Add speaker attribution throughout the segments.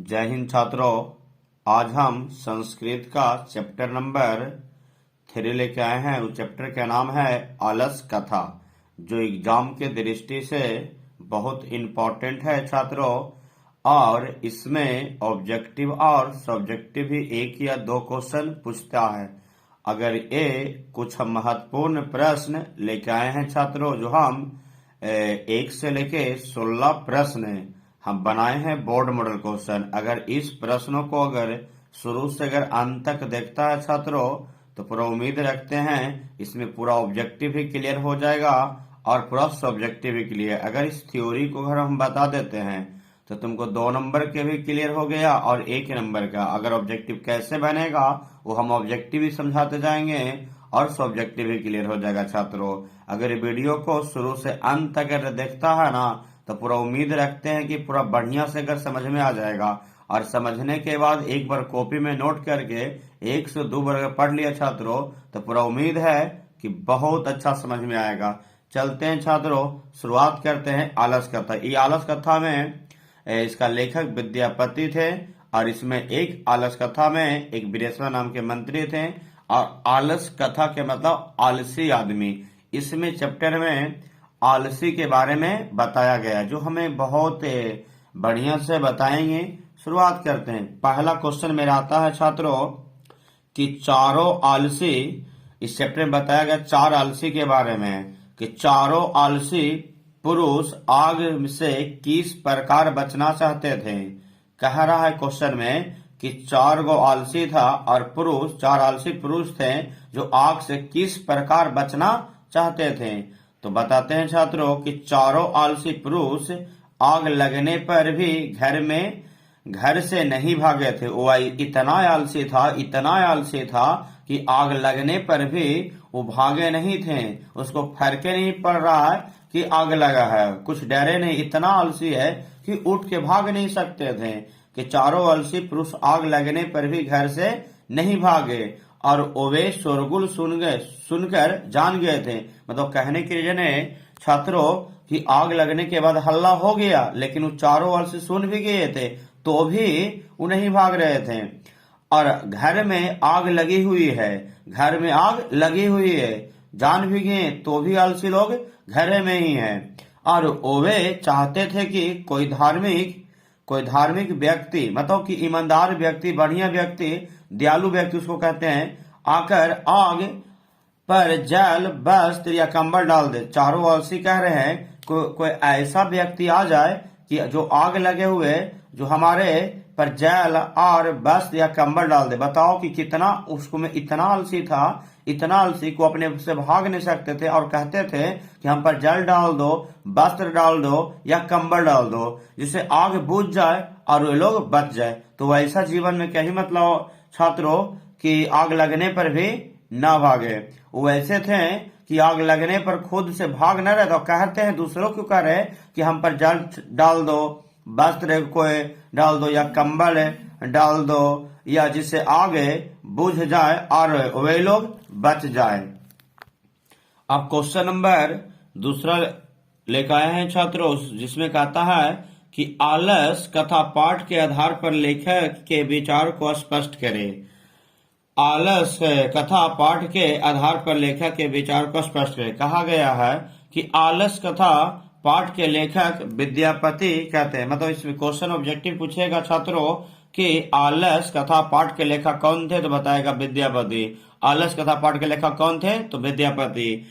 Speaker 1: जय हिंद छात्रों। आज हम संस्कृत का चैप्टर नंबर 3 लेके आए हैं। उस चैप्टर का नाम है आलस कथा, जो एग्जाम के दृष्टि से बहुत इम्पोर्टेंट है छात्रों। और इसमें ऑब्जेक्टिव और सब्जेक्टिव भी एक या दो क्वेश्चन पूछता है। अगर ये कुछ महत्वपूर्ण प्रश्न लेके आए हैं छात्रों, जो हम 1 से लेके 16 प्रश्न हम बनाए हैं बोर्ड मॉडल क्वेश्चन। अगर इस प्रश्नों को अगर शुरू से अगर अंत तक देखता है छात्रों, तो पूरा उम्मीद रखते हैं इसमें पूरा ऑब्जेक्टिव भी क्लियर हो जाएगा और पूरा सब्जेक्टिव भी क्लियर। अगर इस थ्योरी को अगर हम बता देते हैं तो तुमको 2 नंबर के भी क्लियर हो गया और 1 नंबर का। अगर ऑब्जेक्टिव कैसे बनेगा वो हम ऑब्जेक्टिव भी समझाते जाएंगे और सब्जेक्टिव भी क्लियर हो जाएगा छात्रों। अगर वीडियो को शुरू से अंत तक अगर देखता है ना, तो पूरा उम्मीद रखते हैं कि पूरा बढ़िया से अगर समझ में आ जाएगा। और समझने के बाद एक बार कॉपी में नोट करके 1 से 2 बार अगर पढ़ लिया छात्रों, तो पूरा उम्मीद है कि बहुत अच्छा समझ में आएगा। चलते हैं छात्रों, शुरुआत करते हैं आलस कथा। ये आलस कथा में इसका लेखक विद्यापति थे और इसमें एक आलस कथा में एक बीरेश्वर नाम के मंत्री थे। और आलस कथा के मतलब आलसी आदमी। इसमें चैप्टर में आलसी के बारे में बताया गया, जो हमें बहुत बढ़िया से बताएंगे। शुरुआत करते हैं। पहला क्वेश्चन मेरा आता है छात्रों कि चारों आलसी, इस चैप्टर में बताया गया 4 आलसी के बारे में कि चारों आलसी पुरुष आग से किस प्रकार बचना चाहते थे। कह रहा है क्वेश्चन में कि 4 गो आलसी था और पुरुष 4 आलसी पुरुष थे जो आग से किस प्रकार बचना चाहते थे। तो बताते हैं छात्रों कि चारों आलसी पुरुष आग लगने पर भी घर से नहीं भागे थे। वो इतना आलसी था कि आग लगने पर भी वो भागे नहीं थे। उसको फर्क नहीं पड़ रहा है कि आग लगा है, कुछ डरे नहीं। इतना आलसी है कि उठ के भाग नहीं सकते थे। कि चारों आलसी पुरुष आग लगने पर भी घर से नहीं भागे और वे शोरगुल सुनकर जान गए थे। मतलब कहने के लिए छात्रों कि आग लगने के बाद हल्ला हो गया, लेकिन वो चारों ओर से सुन भी गए थे तो भी वो नहीं भाग रहे थे। और घर में आग लगी हुई है, जान भी गए तो भी आलसी लोग घर में ही हैं। और वे चाहते थे कि कोई धार्मिक व्यक्ति, मतलब कि ईमानदार व्यक्ति, बढ़िया व्यक्ति, दयालु व्यक्ति उसको कहते हैं, आकर आग पर जल, वस्त्र या कंबल डाल दे। चारों आलसी कह रहे हैं कोई ऐसा व्यक्ति आ जाए कि जो आग लगे हुए जो हमारे पर जल और वस्त्र या कंबल डाल दे। बताओ कि कितना उसको में इतना आलसी को अपने से भाग नहीं सकते थे और कहते थे कि हम पर जल डाल दो, वस्त्र डाल दो या कंबल डाल दो, जिससे आग बुझ जाए और वे लोग बच जाए। तो ऐसा जीवन में क्या ही मतलब छात्रों कि आग लगने पर भी ना भागे। वो ऐसे थे कि आग लगने पर खुद से भाग न रहे, तो कहते हैं दूसरों को कह रहे कि हम पर जल डाल दो, वस्त्र कोई डाल दो या कंबल डाल दो, या जिससे आगे बुझ जाए और वे लोग बच जाए। अब क्वेश्चन नंबर 2 लेकर आए हैं छात्रों, जिसमें कहता है कि आलस कथा पाठ के आधार पर लेखक के विचार को स्पष्ट करें। आलस कथा पाठ के आधार पर लेखक के विचार को स्पष्ट करें। कहा गया है कि आलस कथा पाठ के लेखक विद्यापति कहते हैं। मतलब इसमें क्वेश्चन ऑब्जेक्टिव पूछेगा छात्रों कि आलस कथा पाठ के लेखक कौन थे, तो बताएगा विद्यापति। आलस कथा पाठ के लेखक कौन थे, तो विद्यापति।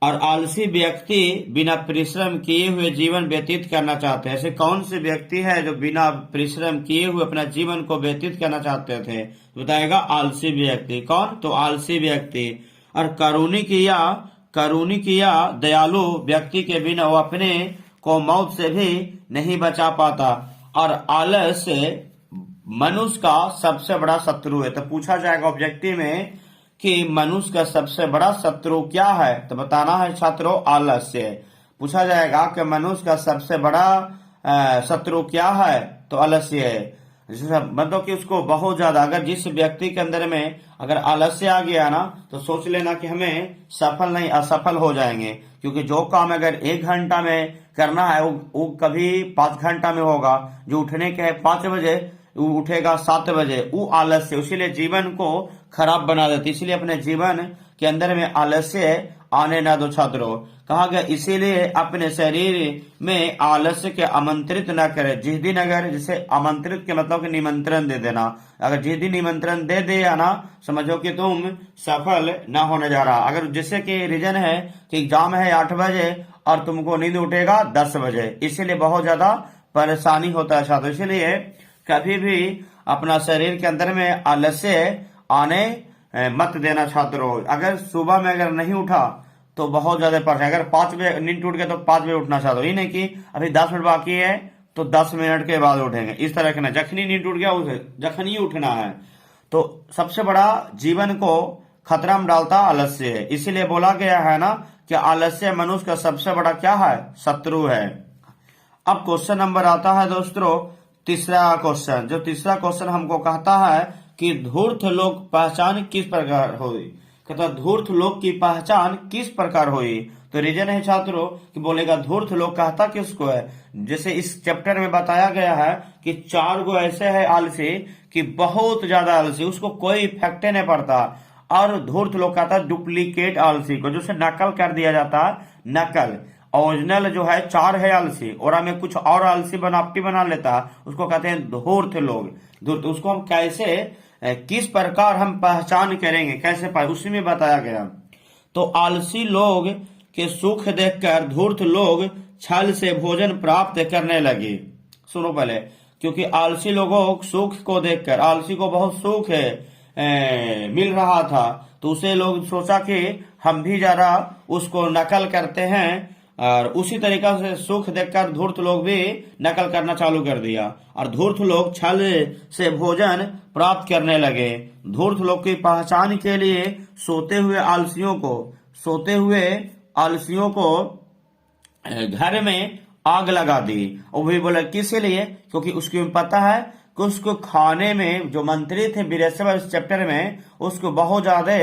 Speaker 1: और आलसी व्यक्ति बिना परिश्रम किए हुए जीवन व्यतीत करना चाहते हैं। ऐसे कौन से व्यक्ति है जो बिना परिश्रम किए हुए अपना जीवन को व्यतीत करना चाहते थे, बताएगा आलसी व्यक्ति। कौन, तो आलसी व्यक्ति। और करुणिक या दयालु व्यक्ति के बिना वो अपने को मौत से भी नहीं बचा पाता। और आलस मनुष्य का सबसे बड़ा शत्रु है। तो पूछा जाएगा ऑब्जेक्टिव में कि मनुष्य का सबसे बड़ा शत्रु क्या है, तो बताना है छात्रों आलस्य। पूछा जाएगा कि मनुष्य का सबसे बड़ा शत्रु क्या है, तो आलस्य है। मतलब कि उसको बहुत ज्यादा, अगर जिस व्यक्ति के अंदर में अगर आलस्य आ गया ना, तो सोच लेना कि हमें सफल नहीं असफल हो जाएंगे। क्योंकि जो काम अगर 1 घंटा में करना है वो कभी 5 घंटा में होगा, जो उठने के है 5 बजे वो उठेगा 7 बजे, वो आलस्य इसीलिए जीवन को खराब बना देती। इसीलिए अपने जीवन के अंदर में आलस्य आने ना दो छात्रों। कहा गया इसीलिए अपने शरीर में आलस्य के आमंत्रित न करे। जिस दिन अगर जिसे आमंत्रित के मतलब कि निमंत्रण दे देना, अगर जिस दिन निमंत्रण दे दिया ना, समझो कि तुम सफल ना होने जा रहा। अगर जैसे कि रीजन है कि एग्जाम है 8 बजे और तुमको नींद उठेगा 10 बजे, इसीलिए बहुत ज्यादा परेशानी होता है छात्र। इसीलिए कभी भी अपना शरीर के अंदर में आलस्य आने मत देना छात्रों। अगर सुबह में अगर नहीं उठा तो बहुत ज्यादा परेशान। अगर 5 बजे नींद टूट गया तो 5 बजे उठना छात्रों, ये नहीं कि अभी 10 मिनट बाकी है तो 10 मिनट के बाद उठेंगे, इस तरह के ना। जखनी नींद टूट गया उसे जखनी ही उठना है। तो सबसे बड़ा जीवन को खतरा में डालता आलस्य है। इसीलिए बोला गया है ना कि आलस्य मनुष्य का सबसे बड़ा क्या है, शत्रु है। अब क्वेश्चन नंबर आता है दोस्तों तीसरा क्वेश्चन। जो तीसरा क्वेश्चन हमको कहता है कि धूर्त लोक पहचान किस प्रकार हुई। कहता धूर्त लोक की पहचान किस प्रकार हुई। तो रीजन है छात्रों कि बोलेगा धूर्त लोक कहता किसको है। जैसे इस चैप्टर में बताया गया है कि 4 गो ऐसे है आलसी कि बहुत ज्यादा आलसी, उसको कोई इफेक्ट नहीं पड़ता। और धूर्त लोक कहता डुप्लीकेट आलसी को, जो से नकल कर दिया जाता है, नकल। ओरिजिनल जो है 4 है आलसी और हमें कुछ और आलसी बनावटी बना लेता है, उसको कहते हैं धूर्त लोग। धूर्त उसको हम कैसे किस प्रकार हम पहचान करेंगे, कैसे पाए, उसी में बताया गया। तो आलसी लोग के सुख देखकर धूर्त लोग छल से भोजन प्राप्त करने लगे। सुनो पहले, क्योंकि आलसी लोगों सुख को देखकर, आलसी को बहुत सुख मिल रहा था, तो उसे लोग सोचा कि हम भी जरा उसको नकल करते हैं। और उसी तरीका से सुख देखकर धूर्त लोग भी नकल करना चालू कर दिया और धूर्त लोग छल से भोजन प्राप्त करने लगे। धूर्त लोग की पहचान के लिए सोते हुए आलसियों को घर में आग लगा दी। और वही बोला किस लिए, क्योंकि उसकी पता है कि उसको खाने में जो मंत्री थे वीरेश्वर इस चैप्टर में, उसको बहुत ज्यादा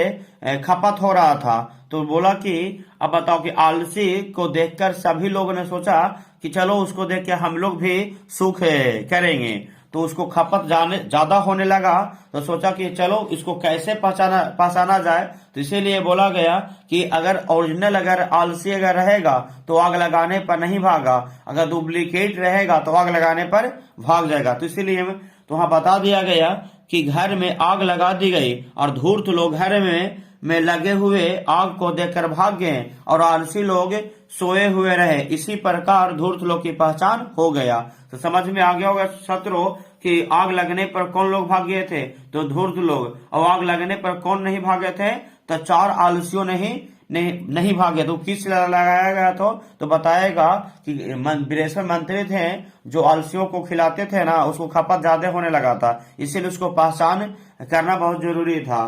Speaker 1: खपत हो रहा था। तो बोला कि अब बताओ कि आलसी को देखकर सभी लोगों ने सोचा कि चलो उसको देख के हम लोग भी सुख करेंगे। तो उसको खपत ज्यादा होने लगा, तो सोचा कि चलो इसको कैसे पहचाना जाए। तो इसीलिए बोला गया कि अगर ओरिजिनल अगर आलसी अगर रहेगा तो आग लगाने पर नहीं भागा, अगर डुप्लीकेट रहेगा तो आग लगाने पर भाग जाएगा। तो इसीलिए तो वहां बता दिया गया कि घर में आग लगा दी गई और धूर्त लोग घर में लगे हुए आग को देखकर भाग गए और आलसी लोग सोए हुए रहे। इसी प्रकार धूर्त लोग की पहचान हो गया। तो समझ में आ गया होगा छात्रों कि आग लगने पर कौन लोग भाग गए थे, तो धूर्त लोग। और आग लगने पर कौन नहीं भागे थे, तो 4 आलसियों नहीं भागे। तो किस लगाया गया तो बताएगा कि वीरेश्वर मंत्री थे जो आलसियों को खिलाते थे ना, उसको खपत ज्यादा होने लगा था, इसीलिए उसको पहचान करना बहुत जरूरी था।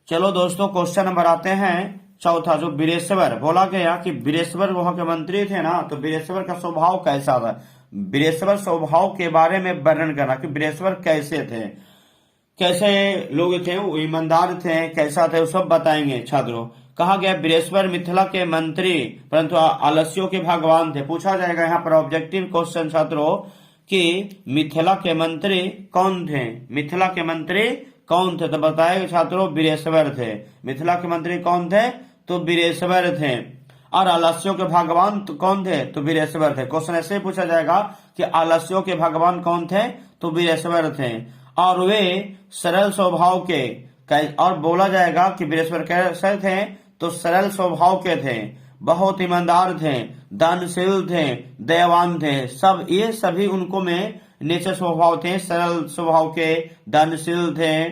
Speaker 1: चलो दोस्तों क्वेश्चन नंबर आते हैं चौथा। जो वीरेश्वर बोला गया कि वीरेश्वर वहां के मंत्री थे ना, तो वीरेश्वर का स्वभाव कैसा था। वीरेश्वर स्वभाव के बारे में वर्णन करना कि वीरेश्वर कैसे थे, कैसे लोग थे, वो ईमानदार थे, कैसा थे, वो सब बताएंगे छात्रों। कहा गया वीरेश्वर मिथिला के मंत्री परंतु आलस्यों के भगवान थे। पूछा जाएगा यहाँ पर ऑब्जेक्टिव क्वेश्चन छात्रों कि मिथिला के मंत्री कौन थे, मिथिला के मंत्री कौन थे। तो बताएगा छात्रों वीरेश्वर थे। मिथिला के मंत्री कौन थे, तो वीरेश्वर थे। और आलस्यों के भगवान तो कौन थे, तो वीरेश्वर थे। क्वेश्चन ऐसे पूछा जाएगा कि आलस्यों के भगवान कौन थे, तो वीरेश्वर थे। और वे सरल स्वभाव के, और बोला जाएगा कि वीरेश्वर कैसे थे, तो सरल स्वभाव के थे, बहुत ईमानदार थे, दानशील थे, दयावान थे। सब ये सभी उनको में नेचर स्वभाव थे, सरल स्वभाव के, दानशील थे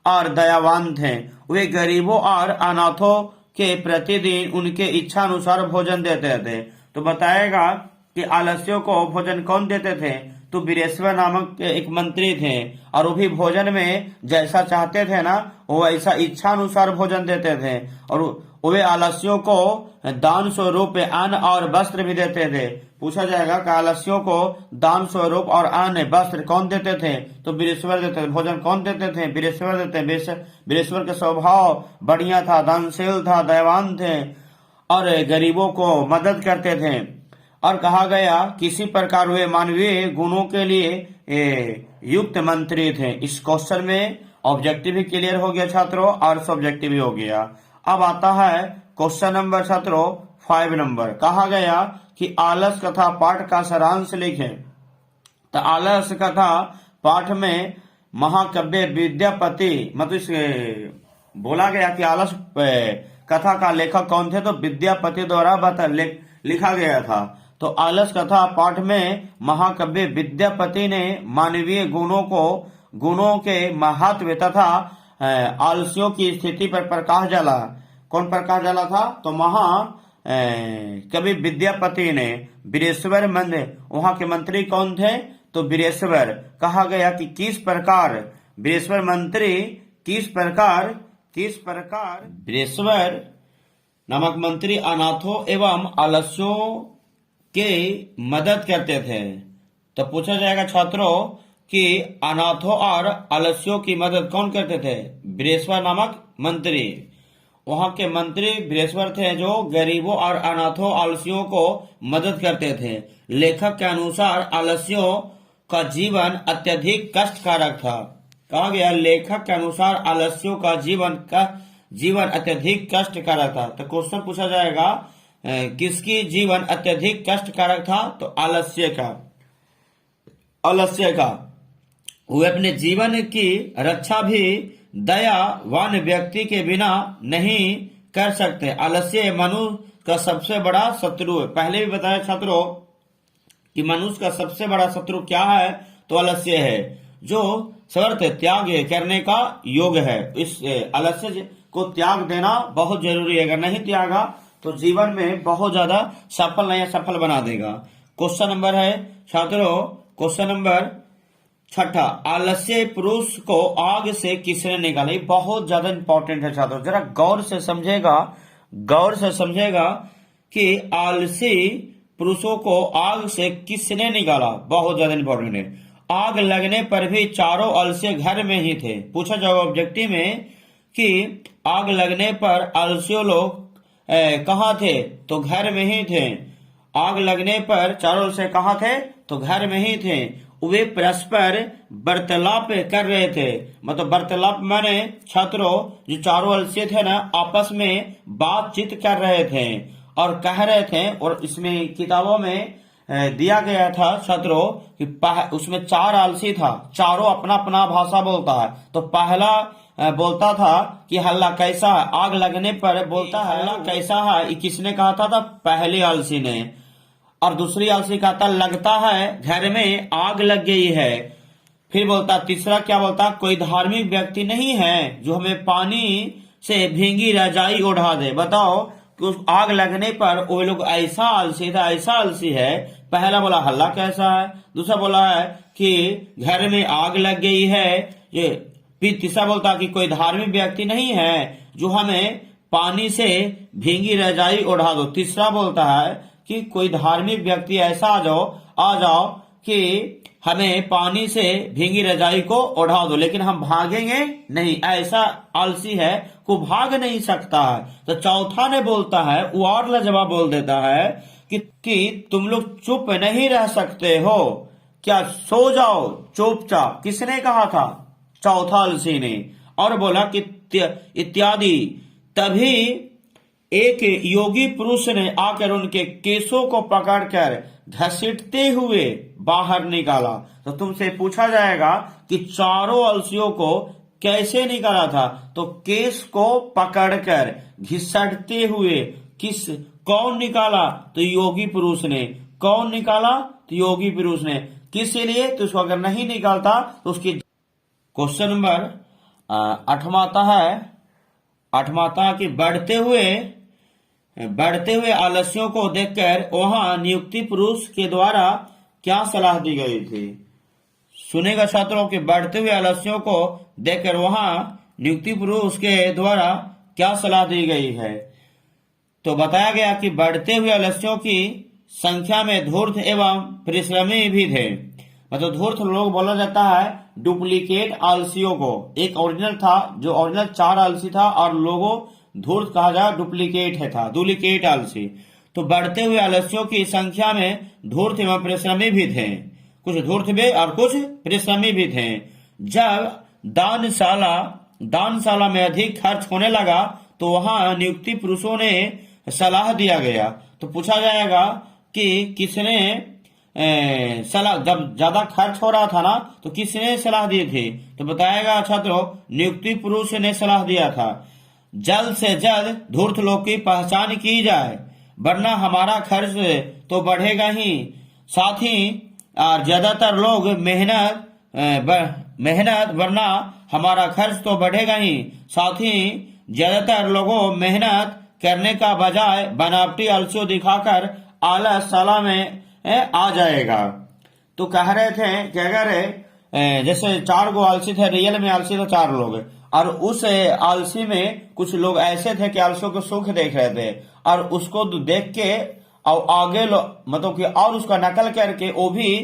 Speaker 1: और दयावान थे। वे गरीबों और अनाथों के प्रतिदिन उनके इच्छा अनुसार भोजन देते थे। तो बताएगा कि आलस्यों को भोजन कौन देते थे, तो वीरेश्वर नामक एक मंत्री थे। और वो भी भोजन में जैसा चाहते थे ना, वो ऐसा इच्छा अनुसार भोजन देते थे। और वे आलस्यों को दान स्वरूप अन्न और वस्त्र भी देते थे। पूछा जाएगा कि आलस्यों को दान स्वरूप और अन्न वस्त्र कौन देते थे, तो वीरेश्वर देते थे। भोजन कौन देते थे, वीरेश्वर देते। वीरेश्वर का स्वभाव बढ़िया था, दानशील था, दयावान थे और गरीबों को मदद करते थे। और कहा गया किसी प्रकार वे मानवीय गुणों के लिए युक्त मंत्री थे। इस क्वेश्चन में ऑब्जेक्टिव भी क्लियर हो गया छात्रों और सब्जेक्टिव भी हो गया। अब आता है क्वेश्चन नंबर छात्रों 5 नंबर। कहा गया कि आलस कथा पाठ का सारांश लिखें। तो आलस कथा पाठ में महाकाव्य विद्यापति मतलब बोला गया कि आलस कथा का लेखक कौन थे, तो विद्यापति द्वारा लिखा गया था। तो आलस कथा पाठ में महाकाव्य विद्यापति ने मानवीय गुणों के महत्व तथा आलसियों की स्थिति पर प्रकाश डाला। कौन प्रकाश डाला था, तो कवि विद्यापति ने। वीरेश्वर वहां के मंत्री कौन थे, तो वीरेश्वर। कहा गया कि किस प्रकार वीरेश्वर मंत्री वीरेश्वर नामक मंत्री अनाथों एवं आलस्यों के मदद करते थे। तो पूछा जाएगा छात्रों कि अनाथों और आलस्यों की मदद कौन करते थे, वीरेश्वर नामक मंत्री। वहां के मंत्री वीरेश्वर थे जो गरीबों और अनाथों आलसियों को मदद करते थे। लेखक के अनुसार आलस्यों का जीवन अत्यधिक कष्टकारक था। कहा गया लेखक के अनुसार आलस्यों का जीवन अत्यधिक कष्टकारक था। तो क्वेश्चन पूछा जाएगा किसकी जीवन अत्यधिक कष्टकारक था, तो आलस्य का। वे अपने जीवन की रक्षा भी दयावान व्यक्ति के बिना नहीं कर सकते। आलस्य मनुष्य का सबसे बड़ा शत्रु है। पहले भी बताया छात्रों कि मनुष्य का सबसे बड़ा शत्रु क्या है, तो आलस्य है, जो सर्वथ त्याग करने का योग है। इस आलस्य को त्याग देना बहुत जरूरी है। अगर नहीं त्यागा तो जीवन में बहुत ज्यादा सफल नहीं सफल बना देगा। क्वेश्चन नंबर है छात्रों, क्वेश्चन नंबर 6, आलस्य पुरुष को आग से किसने निकाला। ये बहुत ज्यादा इंपॉर्टेंट है छात्रों, जरा गौर से समझेगा कि आलसी पुरुषों को आग से किसने निकाला, बहुत ज्यादा इंपॉर्टेंट है। आग लगने पर भी चारों आलसी घर में ही थे। पूछा जाएगा ऑब्जेक्टिव में कि आग लगने पर आलसियों लोग कहाँ थे, तो घर में ही थे। आग लगने पर चारों आलसी कहाँ थे, तो घर में ही थे। वे परस्पर वार्तालाप कर रहे थे। मतलब वार्तालाप माने छात्रों जो चारों आलसी थे ना, आपस में बातचीत कर रहे थे और कह रहे थे। और इसमें किताबों में दिया गया था छात्रों कि उसमें 4 आलसी था, चारों अपना अपना भाषा बोलता है। तो पहला बोलता था कि हल्ला कैसा है, आग लगने पर बोलता है हल्ला कैसा है, किसने कहा था, पहले आलसी ने। और दूसरी आलसी कहता लगता है घर में आग लग गई है। फिर बोलता तीसरा क्या बोलता, कोई धार्मिक व्यक्ति नहीं है जो हमें पानी से भींगी रजाई उड़ा दे। बताओ कि उस आग लगने पर वो लोग ऐसा आलसी है। पहला बोला हल्ला कैसा है, दूसरा बोला है कि घर में आग लग गई है। ये फिर तीसरा बोलता कि कोई धार्मिक व्यक्ति नहीं है जो हमें पानी से भींगी रजाई उड़ा दो। तीसरा बोलता है कि कोई धार्मिक व्यक्ति ऐसा आ जाओ कि हमें पानी से भींगी रजाई को उड़ा दो, लेकिन हम भागेंगे नहीं। ऐसा आलसी है को भाग नहीं सकता है। तो चौथा ने बोलता है, वो और लाजवाब बोल देता है कि तुम लोग चुप नहीं रह सकते हो क्या, सो जाओ चुपचाप। किसने कहा था, चौथा आलसी ने। और बोला कि इत्यादि। तभी एक योगी पुरुष ने आकर उनके केसों को पकड़कर घसीटते हुए बाहर निकाला। तो तुमसे पूछा जाएगा कि चारों आलसियों को कैसे निकाला था, तो केस को पकड़कर घसीटते हुए। कौन निकाला, तो योगी पुरुष ने। कौन निकाला, तो योगी पुरुष ने। किस लिए, तो उसको अगर नहीं निकालता तो उसकी। क्वेश्चन नंबर 8वां आता है। 8वां आता कि बढ़ते हुए आलस्यों को देखकर वहां नियुक्ति पुरुष के द्वारा क्या सलाह दी गई थी। सुनेगा छात्रों कि बढ़ते हुए आलस्यों को देखकर वहां नियुक्ति पुरुष के द्वारा क्या सलाह दी गई है। तो बताया गया कि बढ़ते हुए आलस्यों की संख्या में धूर्त एवं परिश्रमी भी थे। मतलब धूर्त लोग बोला जाता है डुप्लीकेट आलसियों को। एक ओरिजिनल था, जो ओरिजिनल 4 आलसी था, और लोगों धूर्त कहा जाए डुप्लीकेट आलसी। तो बढ़ते हुए आलस्यों की संख्या में धूर्त एवं परिश्रमी भी थे। कुछ धूर्त भी और कुछ परिश्रमी भी थे। जब दानशाला में अधिक खर्च होने लगा तो वहां नियुक्ति पुरुषों ने सलाह दिया गया। तो पूछा जाएगा कि किसने सलाह, जब ज्यादा खर्च हो रहा था ना तो किसने सलाह दी थी? तो बताएगा छात्रों, नियुक्ति पुरुष ने सलाह दिया था। जल्द से जल्द धूर्त लोग की पहचान की जाए, वरना हमारा खर्च तो बढ़ेगा ही, साथ ही ज्यादातर लोग मेहनत वरना हमारा खर्च तो बढ़ेगा ही, साथ ही ज्यादातर लोगों मेहनत करने का बजाय बनावटी आलस्य दिखाकर आलस साला में आ जाएगा। तो कह रहे थे कि अगर जैसे 4 गो आलसी थे, रियल में आलसी तो 4 लोग, और उस आलसी में कुछ लोग ऐसे थे कि आलसियों को सुख देख रहे थे और उसको देख के और आगे मतलब कि और उसका नकल करके वो भी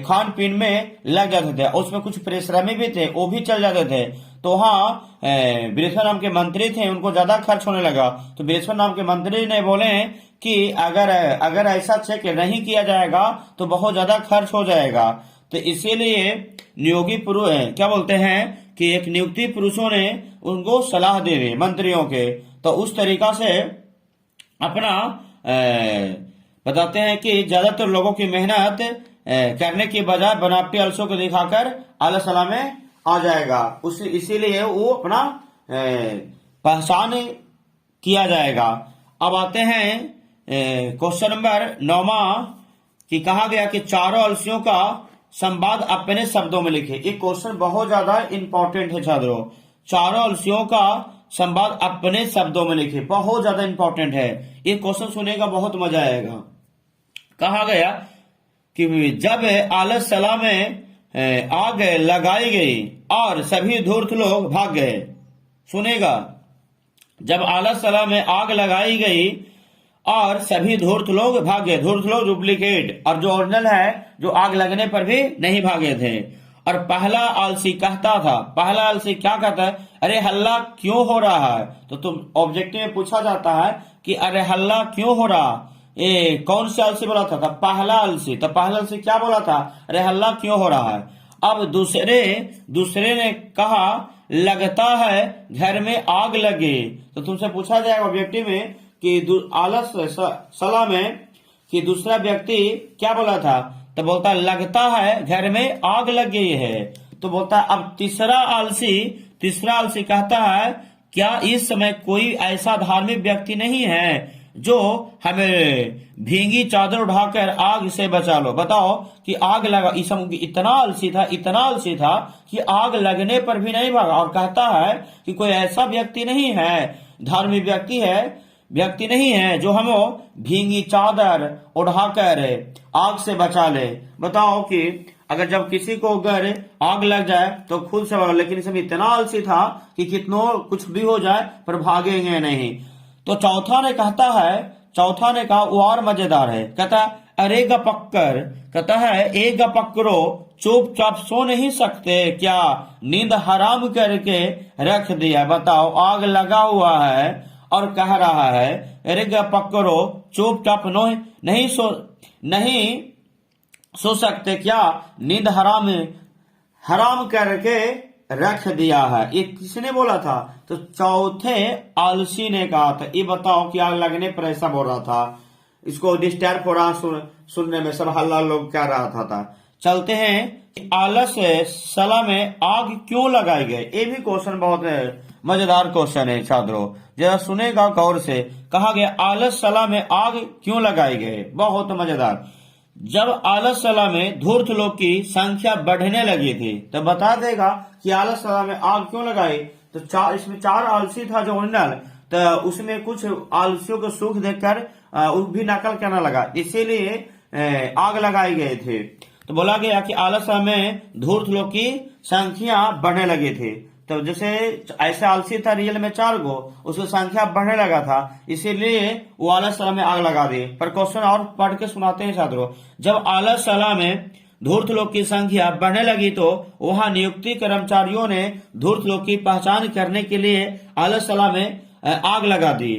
Speaker 1: खान पीन में लग जाते थे। उसमें कुछ परिश्रमी भी थे, वो भी चल जाते थे। तो हाँ, बृहस्पति नाम के मंत्री थे, उनको ज्यादा खर्च होने लगा। तो बृहस्पति नाम के मंत्री ने बोले कि अगर ऐसा चेक नहीं किया जाएगा तो बहुत ज्यादा खर्च हो जाएगा। तो इसीलिए नियोगी पुरुष क्या बोलते हैं कि एक नियुक्ति पुरुषों ने उनको सलाह दे दी मंत्रियों के। तो उस तरीका से अपना बताते हैं कि ज्यादातर लोगों की मेहनत करने के बजाय बनावटी आलस्यों को दिखाकर आलस सला में आ जाएगा। इसीलिए वो अपना पहचान किया जाएगा। अब आते हैं क्वेश्चन नंबर 9 कि कहा गया कि चारों आलस्यों का संवाद अपने शब्दों में लिखे। ये क्वेश्चन बहुत ज्यादा इंपॉर्टेंट है छात्रों। चारों आलस्यों का संवाद अपने शब्दों में लिखे, बहुत ज्यादा इंपॉर्टेंट है। ये क्वेश्चन सुनेगा बहुत मजा आएगा। कहा गया कि जब आलस सला में आग लगाई गई और सभी धूर्त लोग भाग गए। सुनेगा, जब आलस सला में आग लगाई गई और सभी धूर्त लोग भाग गए। धूर्त लोग डुप्लीकेट, और जो ओरिजिनल है जो आग लगने पर भी नहीं भागे थे। और पहला आलसी कहता था, पहला आलसी क्या कहता है? अरे हल्ला क्यों हो रहा है? तो तुम ऑब्जेक्टिव में पूछा जाता है कि अरे हल्ला क्यों हो रहा? ये कौन से आलसी बोला था? पहला आलसी। तो पहला आलसी क्या बोला था? अरे हल्ला क्यों हो रहा है? अब दूसरे ने कहा लगता है घर में आग लगी। तो तुमसे पूछा जाएगा ऑब्जेक्टिव में कि आलस सला में कि दूसरा व्यक्ति क्या बोला था? तो बोलता लगता है घर में आग लग गई है। तो बोलता अब तीसरा आलसी कहता है क्या इस समय कोई ऐसा धार्मिक व्यक्ति नहीं है जो हमें भींगी चादर उठाकर आग से बचा लो? बताओ कि आग लगा, इतना आलसी था कि आग लगने पर भी नहीं भागा, और कहता है कि कोई ऐसा व्यक्ति नहीं है, धार्मिक व्यक्ति नहीं है जो हमें भींगी चादर उठाकर आग से बचा ले। बताओ कि अगर जब किसी को अगर आग लग जाए तो खुद से, लेकिन इसमें इतना आलसी था कि कितनो कुछ भी हो जाए पर भागेंगे नहीं। तो चौथा ने कहा वो और मजेदार है। कहता है अरे गपक्कर, कहता है ए गपक्करो चुपचाप सो नहीं सकते क्या? नींद हराम करके रख दिया। बताओ आग लगा हुआ है और कह रहा है अरे गपक्करो चुपचाप नहीं सो सकते क्या? नींद हराम करके रख दिया है। ये किसने बोला था? तो चौथे आलसी ने कहा था। ये बताओ कि आग लगने पर ऐसा बोल रहा था, इसको डिस्टर्ब हो रहा सुनने में, सब हल्ला लोग कह रहा था। चलते हैं आलस सला में आग क्यों लगाई गई। ये भी क्वेश्चन बहुत मजेदार क्वेश्चन है छात्रों, जरा सुनेगा गौर से। कहा गया आलस सला में आग क्यों लगाई गई, बहुत मजेदार। जब आलस सला में धूर्त लोग की संख्या बढ़ने लगी थी तो बता देगा कि आलस सला में आग क्यों लगाई। तो इसमें 4 आलसी था जो ओरिजिनल, तो उसमें कुछ आलसियों को सुख देखकर भी नकल करने लगा, इसीलिए आग लगाई गए थे। तो बोला गया कि आलस सला में धूर्त लोग की संख्या बढ़ने लगी थी। तो जैसे ऐसा आलसी था रियल में 4 गो, उसकी संख्या बढ़ने लगा था, इसीलिए वो आलस सला में आग लगा दी। पर क्वेश्चन और पढ़ के सुनाते हैं छात्रों। जब आलस सला में धूर्त लोग की संख्या बढ़ने लगी तो वहां नियुक्ति कर्मचारियों ने धूर्त लोग की पहचान करने के लिए आलस सला में आग लगा दी।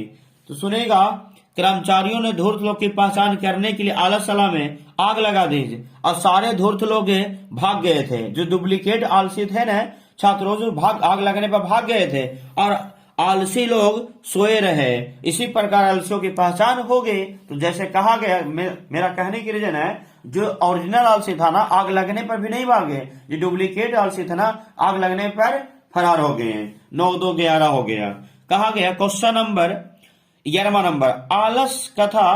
Speaker 1: तो सुनेगा, कर्मचारियों ने धूर्त लोग की पहचान करने के लिए आलसशाला में आग लगा दी और सारे धूर्त लोग भाग गए थे। जो डुप्लीकेट आलसी थे ना छात्रों, जो आग लगने पर भाग गए थे और आलसी लोग सोए रहे। इसी प्रकार आलसियों की पहचान हो गई। तो जैसे कहा गया, मेरा कहने की रीजन है, जो ओरिजिनल आलसी था ना आग लगने पर भी नहीं भागे, जो डुप्लीकेट आलसी था ना आग लगने पर फरार हो गए। 9 2 11 हो गया। कहा गया क्वेश्चन नंबर 11वां नंबर, आलस कथा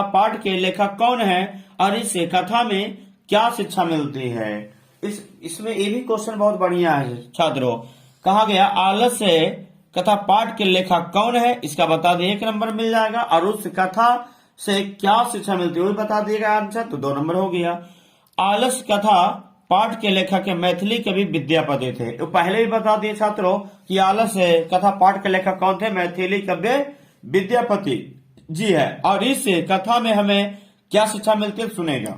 Speaker 1: पाठ के लेखक कौन है और इस कथा में क्या शिक्षा मिलती है। इसमें ये भी क्वेश्चन बहुत बढ़िया है छात्रों। कहा गया आलस्य कथा पाठ के लेखक कौन है, इसका बता दिए 1 नंबर मिल जाएगा। और उस कथा से क्या शिक्षा मिलती है वो बता दिएगा आंसर, तो 2 नंबर हो गया। आलस कथा पाठ के लेखक के मैथिली कवि विद्यापति थे। तो पहले भी बता दिए छात्रों कि आलस कथा पाठ के लेखक कौन थे, मैथिली कवि विद्यापति जी है। और इस कथा में हमें क्या शिक्षा मिलती है सुनेगा।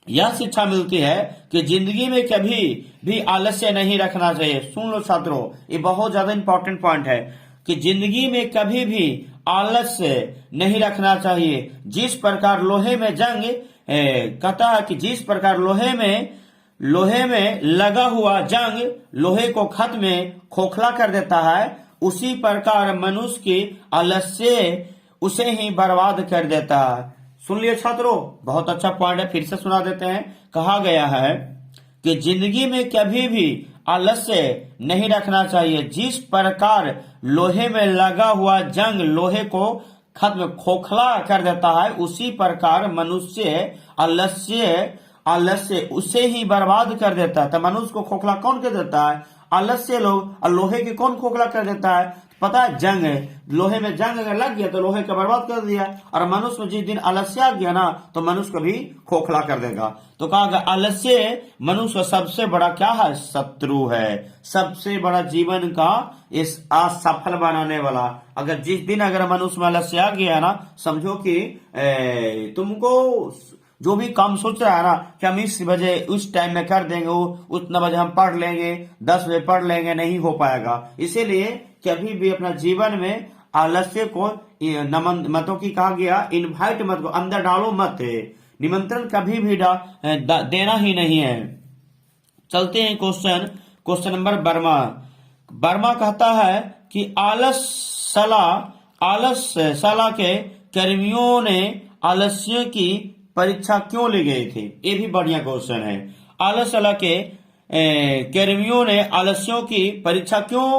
Speaker 1: यह शिक्षा मिलती है कि जिंदगी में कभी भी आलस्य नहीं रखना चाहिए। सुन लो छात्रों, ये बहुत ज्यादा इंपॉर्टेंट पॉइंट है कि जिंदगी में कभी भी आलस्य नहीं रखना चाहिए। जिस प्रकार लोहे में जंग कहता है कि जिस प्रकार लोहे में लगा हुआ जंग लोहे को खत्म में खोखला कर देता है, उसी प्रकार मनुष्य की आलस्य उसे ही बर्बाद कर देता है। सुन लिए छात्रों, बहुत अच्छा पॉइंट है, फिर से सुना देते हैं। कहा गया है कि जिंदगी में कभी भी आलस्य नहीं रखना चाहिए। जिस प्रकार लोहे में लगा हुआ जंग लोहे को खत्म खोखला कर देता है, उसी प्रकार मनुष्य आलस्य उसे ही बर्बाद कर देता है। तो मनुष्य को खोखला कौन कर देता है? आलस्य लोग। और लोहे के कौन खोखला कर देता है? पता है, जंग है। लोहे में जंग अगर लग गया तो लोहे का बर्बाद कर दिया। और मनुष्य में जिस दिन आलस्य आ गया ना तो मनुष्य को भी खोखला कर देगा। तो कहा गया आलस्य मनुष्य का सबसे बड़ा क्या है? शत्रु है। सबसे बड़ा जीवन का इस असफल बनाने वाला। अगर जिस दिन अगर मनुष्य में आलस्य आ गया ना, समझो कि तुमको जो भी काम सोच रहा है ना कि हम इस बजे उस टाइम में कर देंगे, उतना बजे हम पढ़ लेंगे, 10 बजे पढ़ लेंगे, नहीं हो पाएगा। इसीलिए कभी भी अपना जीवन में आलस्य को मतों की कहा गया इनवाइट मत को, अंदर डालो मत। निमंत्रण कभी भी देना ही नहीं है। चलते हैं क्वेश्चन नंबर 12। वर्मा कहता है कि आलसशाला के कर्मियों ने आलस्य की परीक्षा क्यों ले गए थे? ये भी बढ़िया क्वेश्चन है। आलसशाला के कर्मियों ने आलस्यों की परीक्षा क्यों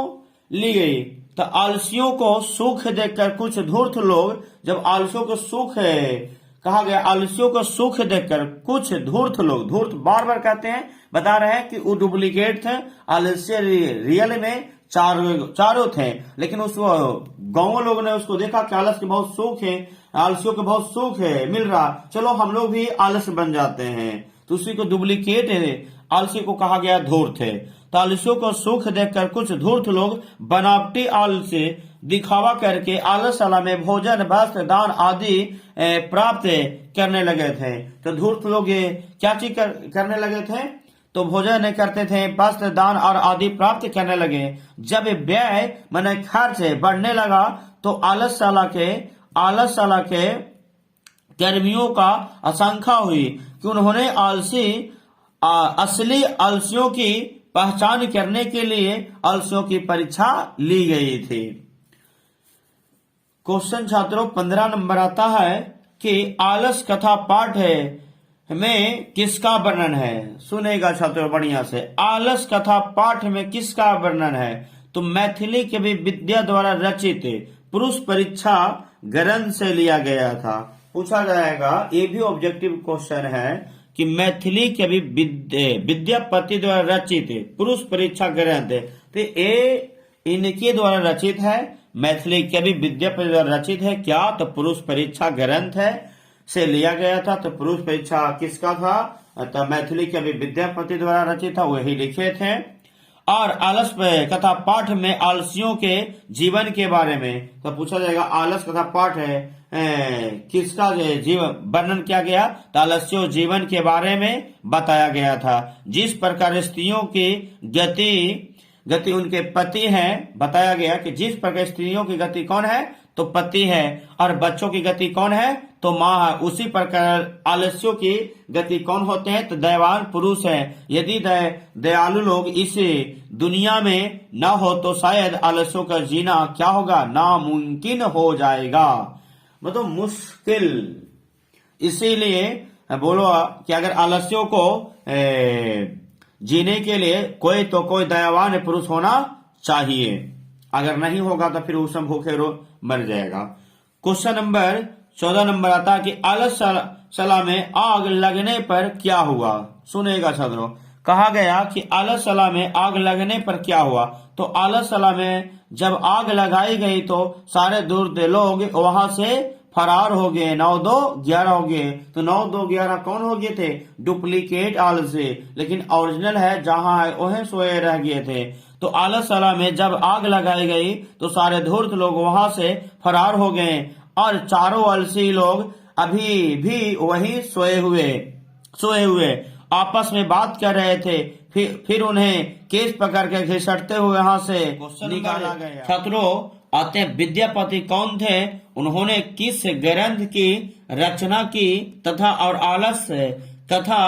Speaker 1: ली गई? तो आलसियों को सुख देखकर कुछ धूर्त लोग, जब आलसियों को सुख कहा गया, आलसियों को सुख देखकर कुछ धूर्त लोग, धूर्त बार बार कहते हैं, बता रहे हैं कि वो डुप्लीकेट थे, आलस्य रियल में चारों थे। लेकिन उस गांव लोगों ने उसको देखा कि आलस के बहुत सुख है, आलसियों को बहुत सुख है मिल रहा, चलो हम लोग भी आलस बन जाते हैं। तो उसी को डुप्लीकेट आलसी को कहा गया धूर्त है। तो आलसियों को सुख देखकर कुछ धूर्त लोग बनावटी आलस्य दिखावा करके आलसशाला में भोजन, वस्त्र, दान आदि प्राप्त करने लगे थे। तो धूर्त लोग क्या चीज करने लगे थे? तो भोजन करते थे, वस्त्र, दान और आदि प्राप्त करने लगे। जब व्यय माने खर्च बढ़ने लगा तो आलसशाला के कर्मियों का आशंका हुई कि उन्होंने असली आलसियों की पहचान करने के लिए आलसियों की परीक्षा ली गई थी। क्वेश्चन छात्रों 15 नंबर आता है कि आलस कथा पाठ में किसका वर्णन है? सुनेगा छात्रों बढ़िया से। आलस कथा पाठ में किसका वर्णन है? तो मैथिली कवि विद्या द्वारा रचित पुरुष परीक्षा ग्रंथ से लिया गया था। पूछा जाएगा, ये भी ऑब्जेक्टिव क्वेश्चन है कि मैथिली कवि विद्यापति द्वारा रचित पुरुष परीक्षा ग्रंथ, तो ये इनके द्वारा रचित है। मैथिली कवि विद्यापति द्वारा रचित है क्या? तो पुरुष परीक्षा ग्रंथ है से लिया गया था। तो पुरुष परीक्षा किसका था? तो मैथिली कवि विद्यापति द्वारा रचित था, वही लिखे थे। और आलस कथा पाठ में आलसियों के जीवन के बारे में तो पूछा जाएगा, आलस कथा पाठ किसका जीवन वर्णन किया गया? तो आलस्यों जीवन के बारे में बताया गया था। जिस प्रकार स्त्रियों की गति गति उनके पति हैं। बताया गया कि जिस प्रकार स्त्रियों की गति कौन है, तो पति है, और बच्चों की गति कौन है, तो माँ है। उसी प्रकार आलस्यों की गति कौन होते हैं, तो दयावान पुरुष है। यदि दयालु लोग इस दुनिया में न हो तो शायद आलस्यों का जीना क्या होगा, नामुमकिन हो जाएगा, मतलब मुश्किल। इसीलिए बोलो कि अगर आलस्यों को जीने के लिए कोई दयावान पुरुष होना चाहिए। अगर नहीं होगा तो फिर उस भूखे मर जाएगा। क्वेश्चन नंबर 14 नंबर आता है कि आलसला में आग लगने पर क्या हुआ। सुनेगा छात्रों, कहा गया कि आलसला में आग लगने पर क्या हुआ। तो आलसला में जब आग लगाई गई तो सारे दूर लोग वहां से फरार हो गए। 9 2 11 हो गए। तो 9 2 11 कौन हो गए थे, डुप्लीकेट आलसी, लेकिन ओरिजिनल है जहां है वह सोए रह गए थे। तो आलसला में जब आग लगाई गई तो सारे धूर्त लोग वहां से फरार हो गए, और चारों आलसी लोग अभी भी वही सोए हुए आपस में बात कर रहे थे। फिर उन्हें किस प्रकार के घिसटते हुए यहाँ से निकाला गया। छात्रों आते हैं, विद्यापति कौन थे, उन्होंने किस ग्रंथ की रचना की तथा और आलस कथा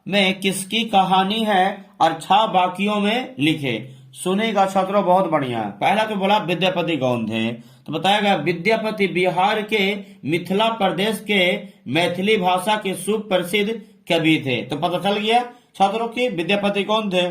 Speaker 1: में किसकी कहानी है और 6 वाक्यों में लिखे। सुनेगा छात्रों, बहुत बढ़िया। पहला तो बोला विद्यापति कौन थे, तो बताया गया विद्यापति बिहार के मिथिला प्रदेश के मैथिली भाषा के सुप्रसिद्ध कवि थे। तो पता चल गया छात्रों की विद्यापति कौन थे।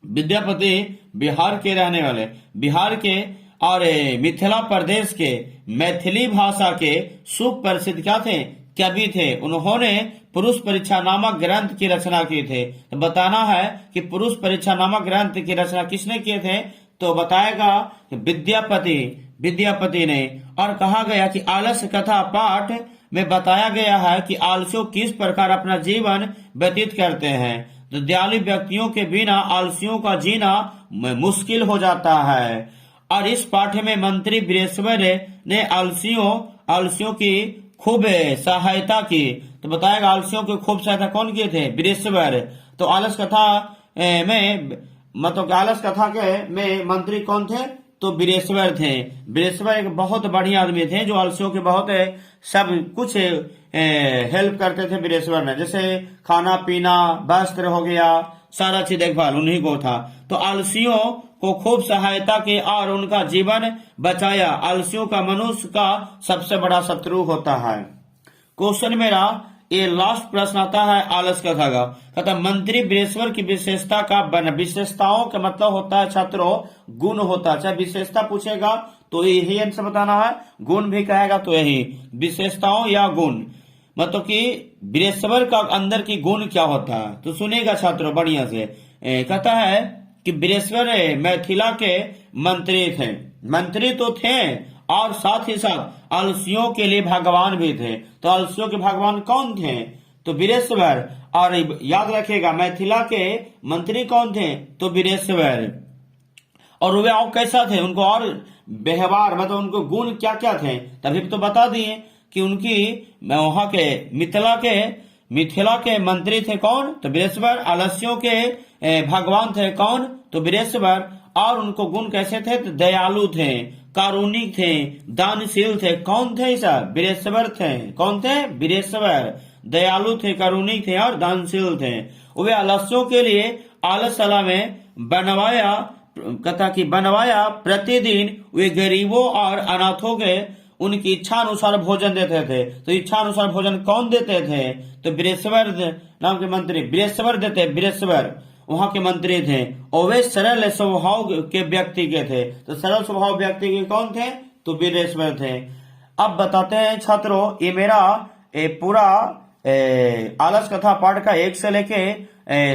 Speaker 1: विद्यापति बिहार के रहने वाले, बिहार के और मिथिला प्रदेश के मैथिली भाषा के सुप्रसिद्ध क्या थे, कवि थे। उन्होंने पुरुष परीक्षा नामक ग्रंथ की रचना की थे। तो बताना है कि पुरुष परीक्षा नामक ग्रंथ की रचना किसने किए थे, तो बताएगा विद्यापति ने। और कहा गया कि आलस कथा पाठ में बताया गया है कि आलसियों किस प्रकार अपना जीवन व्यतीत करते हैं। तो दयालु व्यक्तियों के बिना आलसियों का जीना मुश्किल हो जाता है। और इस पाठ में मंत्री बृहस्पति ने आलसियों की खूब सहायता की। तो बताएगा आलसियों की खूब सहायता कौन किए थे, बृहस्पति। तो आलस कथा में मतलब आलस कथा के में मंत्री कौन थे, तो बृहस्पति थे। बृहस्पति एक बहुत बढ़िया आदमी थे जो आलसियों के बहुत सब कुछ हेल्प करते थे बृहस्पति ने, जैसे खाना पीना वस्त्र हो गया, सारा चीज देखभाल उन्हीं को था। तो आलसियों को खूब सहायता की और उनका जीवन बचाया। आलसियों का मनुष्य का सबसे बड़ा शत्रु होता है। क्वेश्चन मेरा ये लास्ट प्रश्न आता है आलस कथा का। कहता मंत्री बृहस्पति की विशेषता का विशेषताओं का मतलब होता है छात्रों गुण होता है। चाहे विशेषता पूछेगा तो यही आंसर बताना है, गुण भी कहेगा तो यही, विशेषताओं या गुण, मतलब कि बृहस्पति का अंदर की गुण क्या होता है। तो सुनेगा छात्रों बढ़िया से। कहता है कि बृहस्पति मैथिला के मंत्री थे। मंत्री तो थे और साथ ही साथ आलसियों के लिए भगवान भी थे। तो आलसियों के भगवान कौन थे, तो बृहस्पति। और याद रखिएगा मैथिला के मंत्री कौन थे, तो बृहस्पति। और वे और कैसा थे, उनको और व्यवहार मतलब उनको गुण क्या क्या थे, तभी तो बता दिए कि उनकी वहां के मिथिला के मंत्री थे कौन, तो बृहस्पति। आलस्यों के भगवान थे कौन, तो बृहस्पति। और उनको गुण कैसे थे, तो दयालु थे, कारुणिक थे, दानशील थे। कौन थे ऐसा, बृहस्पति थे। कौन थे, बृहस्पति। दयालु थे, कारुणिक थे और दानशील थे। वे आलस्यों के लिए आलसला में बनवाया प्रतिदिन वे गरीबों और अनाथों के उनकी इच्छा अनुसार भोजन देते थे। तो इच्छा अनुसार भोजन कौन देते थे, तो बृहस्पति नाम के मंत्री बृहस्पति देते। बृहस्पति वहां के मंत्री थे और वे सरल स्वभाव के व्यक्ति के थे। तो सरल स्वभाव व्यक्ति के कौन थे, तो बृहस्पति थे। अब बताते हैं छात्रों, ये मेरा पूरा आलस कथा पाठ का 1 से लेके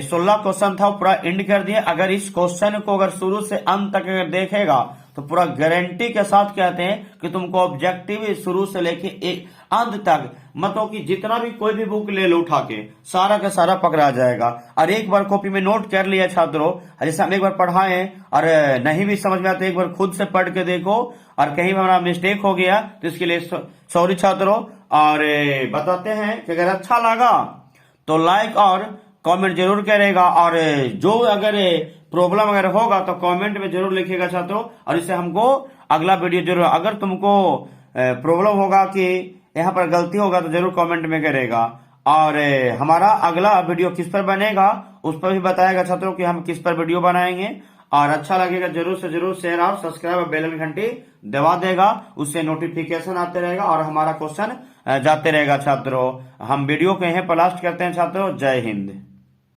Speaker 1: 16 क्वेश्चन था, पूरा एंड कर दिया। अगर इस क्वेश्चन को अगर शुरू से अंत तक अगर देखेगा तो पूरा गारंटी के साथ कहते हैं कि तुमको ऑब्जेक्टिव शुरू से लेके अंत तक, मतलब कि जितना भी कोई भी बुक ले लो उठा के सारा का सारा पकड़ा जाएगा। और एक बार कॉपी में नोट कर लिया छात्रों, जैसे हम एक बार पढ़ाएं और नहीं भी समझ में आता तो एक बार खुद से पढ़ के देखो, और कहीं हमारा मिस्टेक हो गया तो इसके लिए सॉरी छात्रों। और बताते हैं कि अगर अच्छा लगा तो लाइक और कमेंट जरूर करेगा। और जो अगर प्रॉब्लम अगर होगा तो कमेंट में जरूर लिखिएगा छात्रों, और इससे हमको अगला वीडियो जरूर, अगर तुमको प्रॉब्लम होगा कि यहाँ पर गलती होगा तो जरूर कमेंट में करेगा। और हमारा अगला वीडियो किस पर बनेगा उस पर भी बताएगा छात्रों कि हम किस पर वीडियो बनाएंगे। और अच्छा लगेगा जरूर से जरूर शेयर और सब्सक्राइब और बेल आइकन घंटी दबा देगा, उससे नोटिफिकेशन आते रहेगा और हमारा क्वेश्चन जाते रहेगा छात्रों। हम वीडियो को यहीं पर लास्ट करते हैं छात्रों। जय हिंद।